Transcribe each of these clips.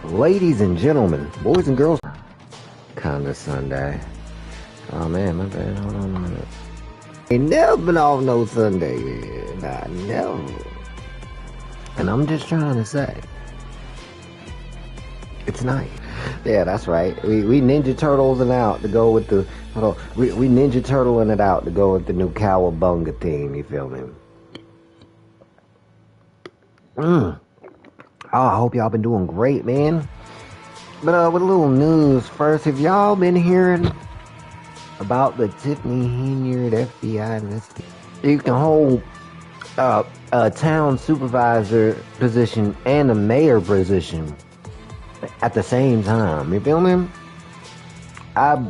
Ladies and gentlemen, boys and girls, kinda Sunday. Oh man, my bad. Hold on a minute. Ain't never been off no Sunday, man. I never. And I'm just trying to say, it's nice. Yeah, that's right. We Ninja Turtles out to go with the. Hold on. We Ninja Turtling it out to go with the new Cowabunga theme. You feel me? Oh, I hope y'all been doing great, man. But with a little news first, have y'all been hearing about the Tiffany Henyard FBI investigation? You can hold a town supervisor position and a mayor position at the same time. You feel me? I'm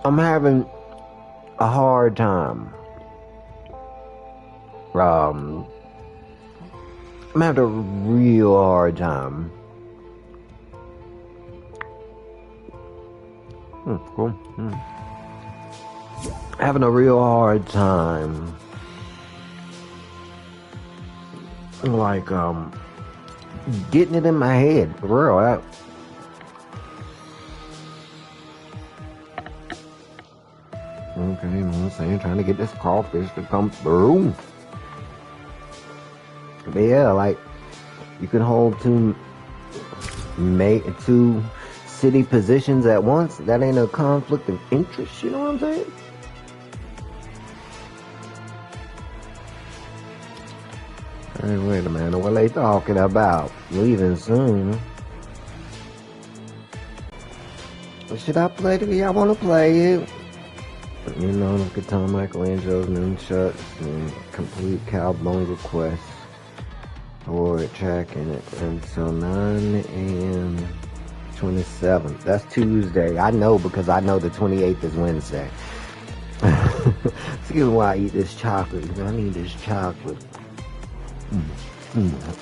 having a hard time. I'm having a real hard time. Cool. Having a real hard time. Like, getting it in my head. For real. Okay, you know what I'm saying? Trying to get this crawfish to come through. But yeah, like, you can hold two city positions at once. That ain't a conflict of interest, you know what I'm saying? Hey, wait a minute, what they talking about? Leaving soon. Should I play it? Y'all wanna play it? You know, the guitar Michelangelo's nunchucks and complete Cowabunga quest. For tracking it until 9 a.m. 27th. That's Tuesday. I know because I know the 28th is Wednesday. Excuse me while I eat this chocolate. I need this chocolate.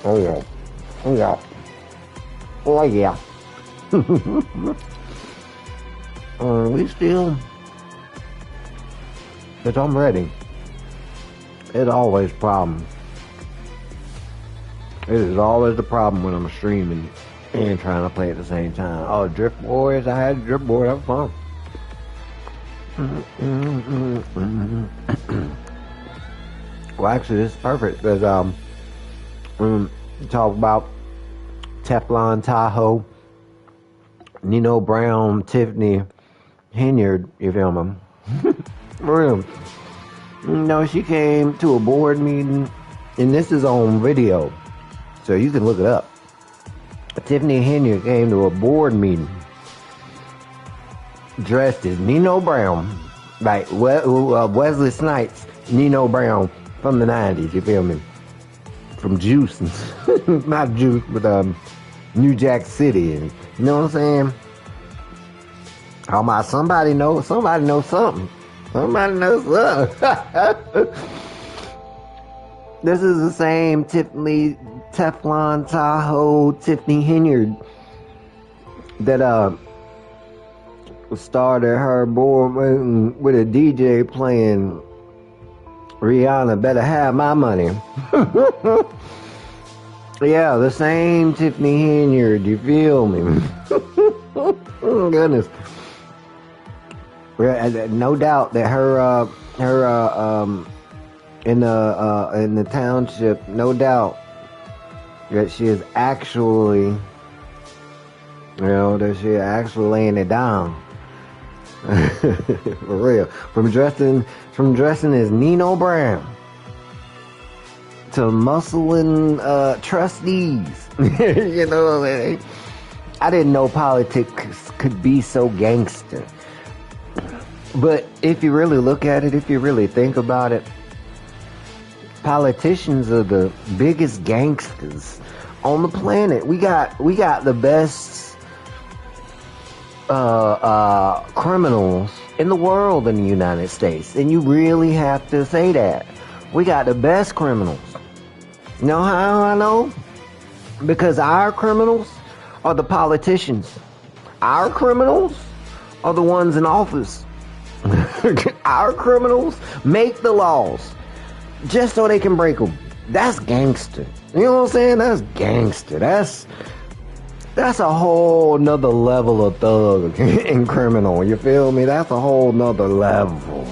Oh yeah. Oh yeah. Oh yeah. We still. But I'm ready. It's always a problem. It is always the problem when I'm streaming and trying to play at the same time. Oh, Drift Boys, I had a Drift Boy, that was fun. Well, actually, this is perfect because we talk about Teflon Tahoe, Nino Brown, Tiffany Henyard, you feel me? For real. You know, she came to a board meeting, and this is on video. So you can look it up. Tiffany Henyard came to a board meeting dressed as Nino Brown, like Wesley Snipes, Nino Brown from the 90s, you feel me? From Juice, not Juice, but New Jack City, you know what I'm saying? How about somebody knows something. Somebody knows something. This is the same Teflon Tahoe Tiffany Henyard that started her board with a DJ playing Rihanna Better Have My Money. Yeah, the same Tiffany Henyard, you feel me? Oh goodness. No doubt that her in the township, no doubt that she is actually, laying it down. For real. From dressing as Nino Brown to muscling trustees. You know, I didn't know politics could be so gangster. But if you really look at it, if you really think about it, politicians are the biggest gangsters on the planet. We got the best criminals in the world in the United States, and you really have to say that. We got the best criminals. You know how I know? Because our criminals are the politicians. Our criminals are the ones in office. Our criminals make the laws just so they can break them. That's gangster. You know what I'm saying? That's gangster. That's a whole nother level of thug and criminal. You feel me? That's a whole nother level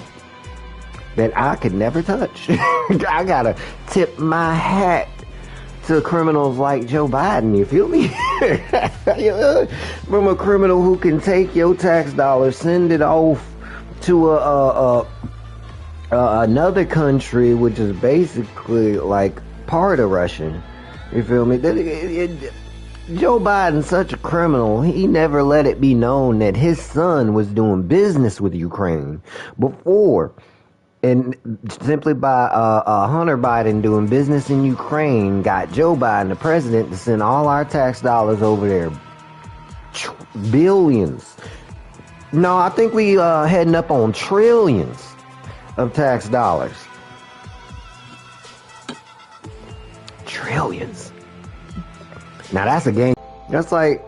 that I could never touch. I gotta tip my hat to criminals like Joe Biden. You feel me? From a criminal who can take your tax dollars, send it off to another country, which is basically like part of Russia. You feel me? Joe Biden's such a criminal. He never let it be known that his son was doing business with Ukraine before. And simply by Hunter Biden doing business in Ukraine got Joe Biden, the president, to send all our tax dollars over there. Billions. No, I think we heading up on trillions of tax dollars. Trillions. Now that's a game. That's like,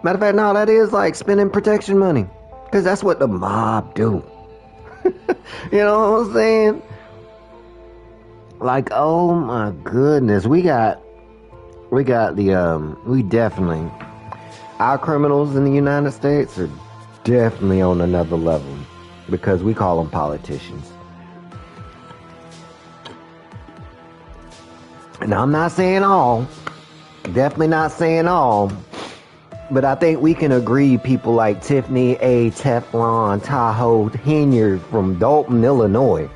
matter of fact, no, that is like spending protection money. Because that's what the mob do. You know what I'm saying? Like, oh my goodness. We definitely, our criminals in the United States are definitely on another level. Because we call them politicians. Now, I'm not saying all. Definitely not saying all, but I think we can agree people like Tiffany A. Teflon Tahoe Henyard from Dalton, Illinois.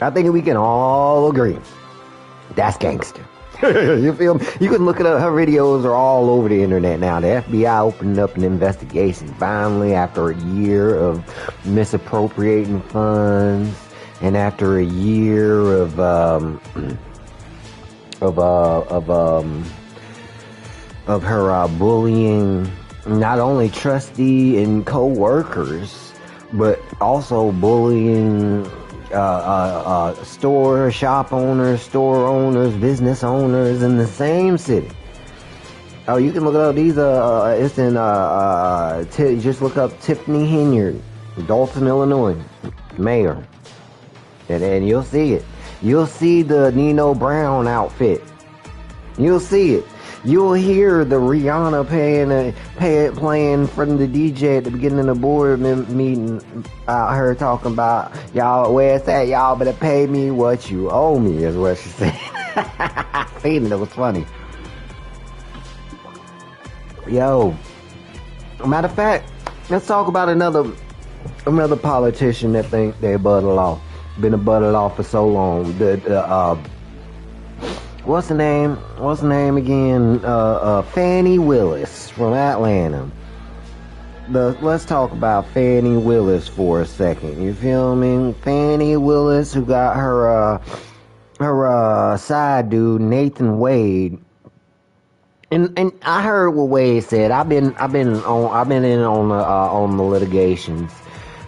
I think we can all agree that's gangster. You feel me? You can look it up. Her videos are all over the internet now. The FBI opened up an investigation finally after a year of misappropriating funds and after a year of her bullying not only trustee and co-workers, but also bullying shop owners, store owners, business owners in the same city. Oh, you can look it up. These it's in just look up Tiffany Henyard, Dalton, Illinois, mayor, and you'll see it. You'll see the Nino Brown outfit. You'll see it. You'll hear the Rihanna playing from the DJ at the beginning of the board meeting. Her talking about, y'all, where it's at? Y'all better pay me what you owe me, is what she said. I seen it. It was funny. Yo, matter of fact, let's talk about another politician that think they butted off. Been a butted off for so long. What's the name? What's the name again? Fannie Willis from Atlanta. Let's talk about Fannie Willis for a second. You feel me? Fannie Willis, who got her side dude Nathan Wade. And I heard what Wade said. I've been in on the litigations.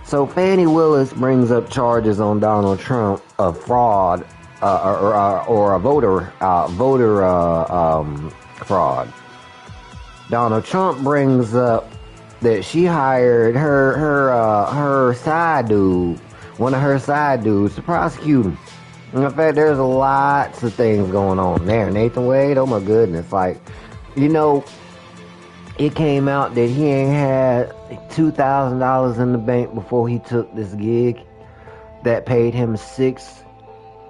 So Fannie Willis brings up charges on Donald Trump of fraud. Or a voter fraud. Donald Trump brings up that she hired her side dude, one of her side dudes, to prosecute him. And in fact, there's lots of things going on there. Nathan Wade, oh my goodness, like, you know, it came out that he ain't had $2,000 in the bank before he took this gig that paid him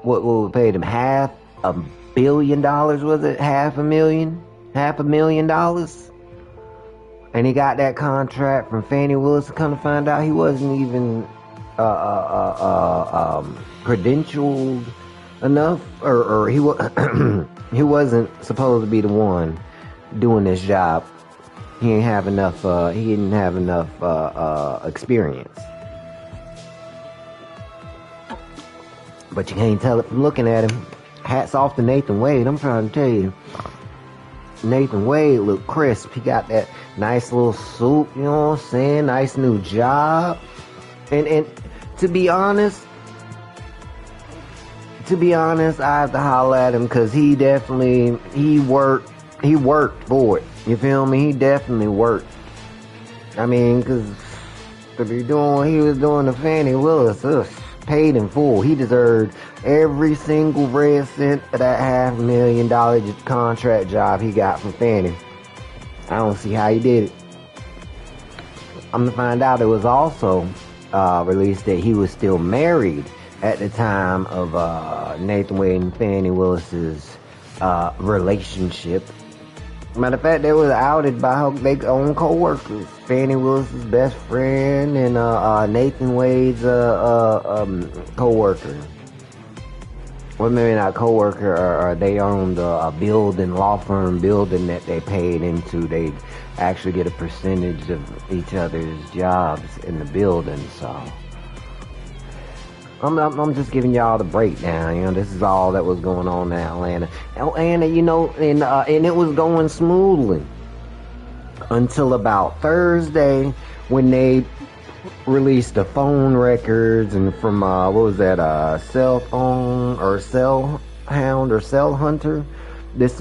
what paid him $500 million, was it? $500,000? And he got that contract from Fannie Willis. To come to find out, he wasn't even credentialed enough, or he he wasn't supposed to be the one doing this job. He didn't have enough experience. But you can't tell it from looking at him. Hats off to Nathan Wade. I'm trying to tell you. Nathan Wade looked crisp. He got that nice little suit, you know what I'm saying? Nice new job. And to be honest, I have to holler at him because he worked for it. You feel me? He definitely worked. I mean, because to be doing what he was doing to Fannie Willis, paid in full. He deserved every single red cent of that $500,000 contract job he got from Fannie. I don't see how he did it. I'm gonna find out it was also released that he was still married at the time of Nathan Wade and Fannie Willis's relationship. Matter of fact, they was outed by their own co-workers. Fannie Willis's best friend and Nathan Wade's co-worker. Well, maybe not co-worker, or they owned a building, law firm building that they paid into. They actually get a percentage of each other's jobs in the building, so I'm just giving y'all the breakdown. You know, this is all that was going on in Atlanta. And you know, and it was going smoothly until about Thursday when they released the phone records and from what was that, cell phone or cell hound or cell hunter, this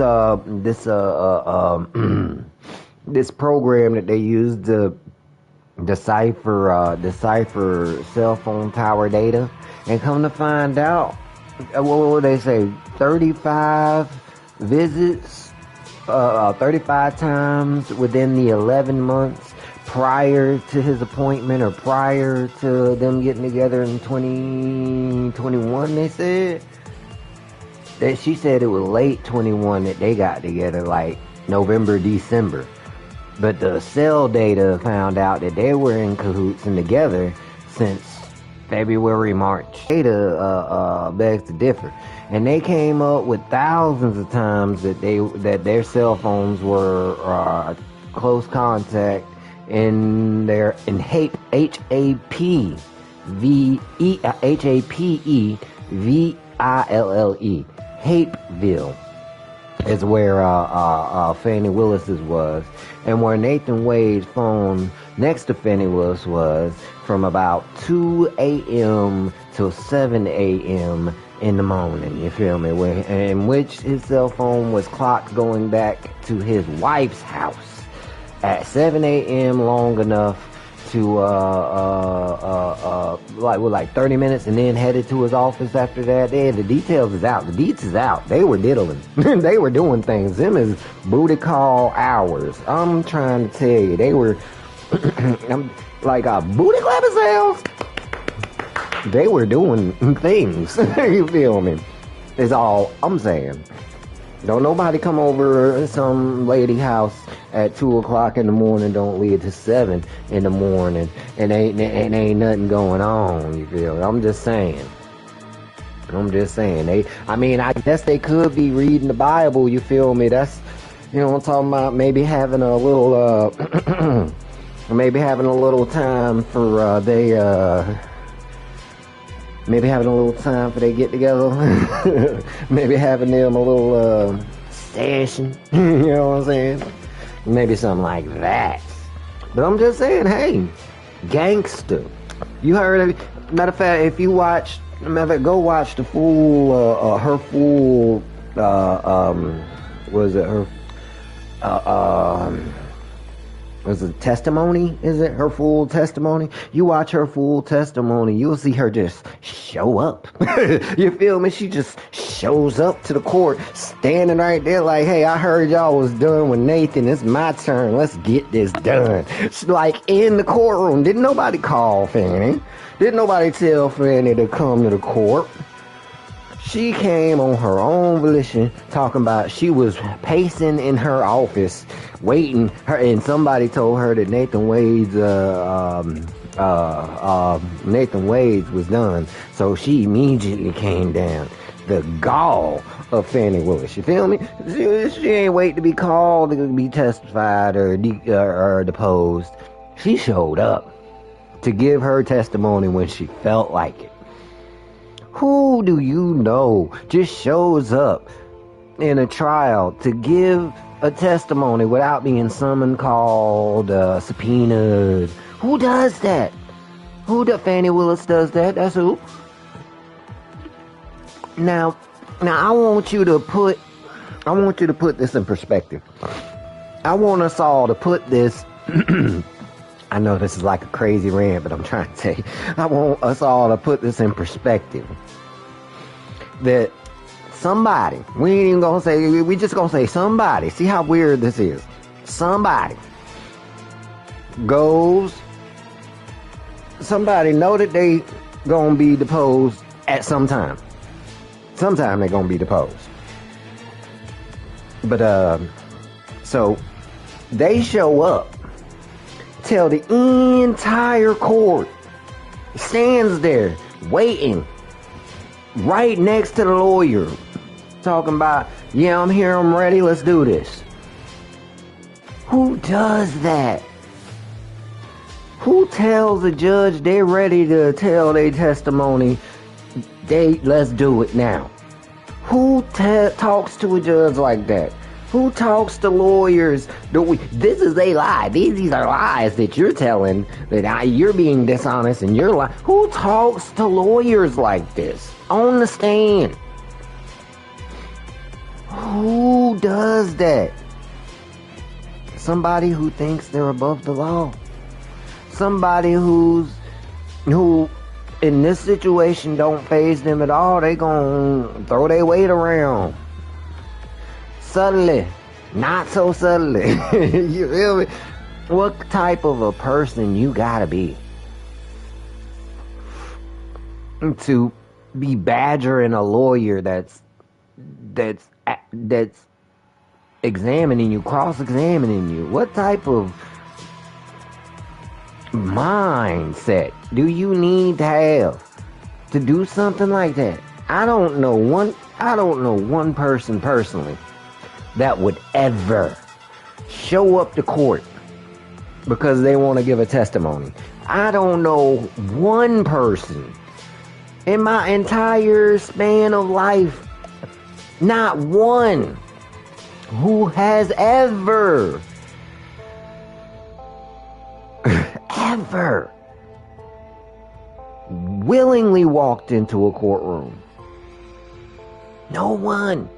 this program that they used to decipher cell phone tower data. And come to find out, what would they say, 35 visits, 35 times within the 11 months prior to his appointment, or prior to them getting together in 2021, they said. She said it was late 21 that they got together, like November, December. But the cell data found out that they were in cahoots and together since February, March. Data begs to differ, and they came up with thousands of times that their cell phones were close contact in their Hapeville, Hapeville is where Fannie Willis's was, and where Nathan Wade's phone next to Fannie Willis was, from about 2 a.m. till 7 a.m. in the morning, you feel me? In which his cell phone was clocked going back to his wife's house at 7 a.m. long enough to like 30 minutes, and then headed to his office after that. The details is out. The deets is out. They were diddling. They were doing things. Them is booty call hours. I'm trying to tell you, they were like booty clapping sales. They were doing things. You feel me? Is all I'm saying. Don't nobody come over some lady house at 2 o'clock in the morning, don't leave till 7 in the morning, and ain't nothing going on, you feel me? I'm just saying. I guess they could be reading the Bible, you feel me? That's, you know what I'm talking about, maybe having a little, maybe having a little time for, maybe having a little time for they get together. Maybe having them a little session. You know what I'm saying? Maybe something like that. But I'm just saying, hey, gangster. You heard of it? Matter of fact, if you watch, go watch the full, her full, was it her, was it testimony? Is it her full testimony? You watch her full testimony, you'll see her just show up. You feel me? She just shows up to the court, standing right there like, hey, I heard y'all was done with Nathan. It's my turn. Let's get this done. She's like in the courtroom. Didn't nobody call Fannie? Didn't nobody tell Fannie to come to the court? She came on her own volition, talking about she was pacing in her office, waiting. And somebody told her that Nathan Wade's was done. So she immediately came down. The gall of Fannie Willis, you feel me? She ain't wait to be called to be testified or deposed. She showed up to give her testimony when she felt like it. Who do you know just shows up in a trial to give a testimony without being summoned, called, subpoenaed? Who does that? Fannie Willis does that? That's who. Now I want you to put this in perspective. I want us all to put this. I know this is like a crazy rant, but I'm trying to tell you. I want us all to put this in perspective. That somebody, we ain't even gonna say, we just gonna say somebody. See how weird this is. somebody know that they gonna be deposed at some time. Sometime they gonna be deposed. But so they show up, tell the entire court stands there waiting right next to the lawyer, talking about, yeah, I'm here, I'm ready, let's do this. Who does that? Who tells a judge they're ready to tell their testimony? Let's do it now. Who talks to a judge like that? Who talks to lawyers? This is a lie. These are lies that you're telling, that you're being dishonest and you're lying. Who talks to lawyers like this on the stand? Who does that? Somebody who thinks they're above the law. Somebody who in this situation don't faze them at all. They gon' throw their weight around. Subtly. Not so subtly. You feel me? What type of a person you gotta be to be badgering a lawyer that's examining you, cross-examining you? What type of mindset do you need to have to do something like that? I don't know one person personally that would ever show up to court because they want to give a testimony. I don't know one person in my entire span of life, not one, who has ever willingly walked into a courtroom. No one.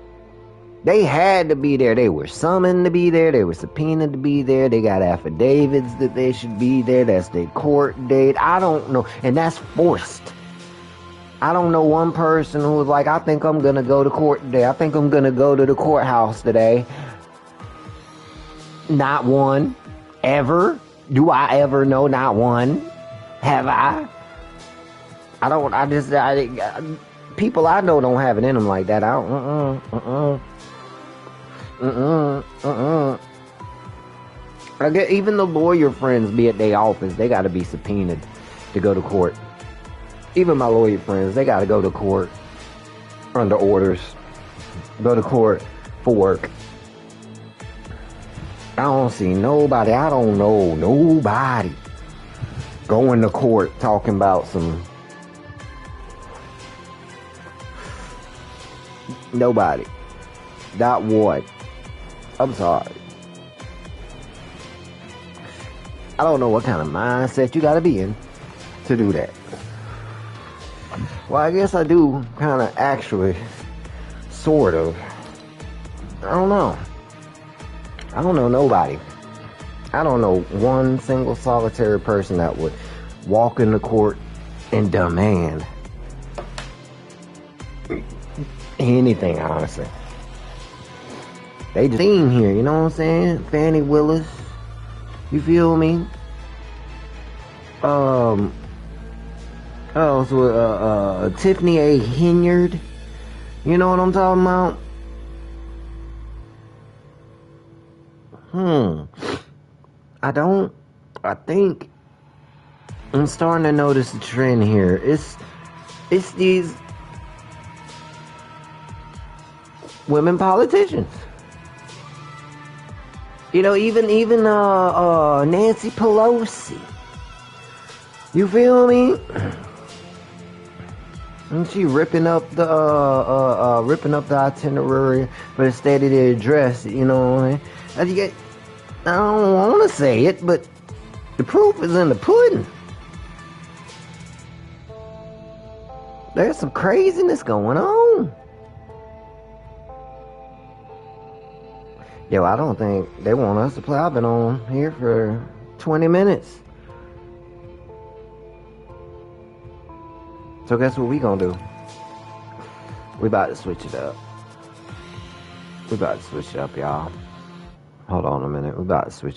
They had to be there. They were summoned to be there. They were subpoenaed to be there. They got affidavits that they should be there. That's their court date. I don't know. And that's forced. I don't know one person who was like, I think I'm going to go to court today. I think I'm going to go to the courthouse today. Not one. Ever. Do I ever know? Not one. Have I? People I know don't have it in them like that. I get even the lawyer friends be at their office. They got to be subpoenaed to go to court. Even my lawyer friends, they got to go to court under orders. Go to court for work. I don't see nobody. I don't know nobody going to court talking about some. Nobody. Not one. I'm sorry. I don't know what kind of mindset you gotta be in to do that. Well, I guess I do kind of actually, sort of. I don't know. I don't know nobody. I don't know one single solitary person that would walk into court and demand anything, honestly. They just seen here, you know what I'm saying? Fannie Willis. You feel me? Tiffany A. Hinyard. You know what I'm talking about? I think I'm starting to notice a trend here. It's these women politicians. You know, even Nancy Pelosi. You feel me? And she ripping up the itinerary for the State of the Address. You know what I mean? I don't want to say it, but the proof is in the pudding. There's some craziness going on. Yo, I don't think they want us to play. I've been on here for 20 minutes. So guess what we gonna do? We about to switch it up. We about to switch it up, y'all. Hold on a minute. We're about to switch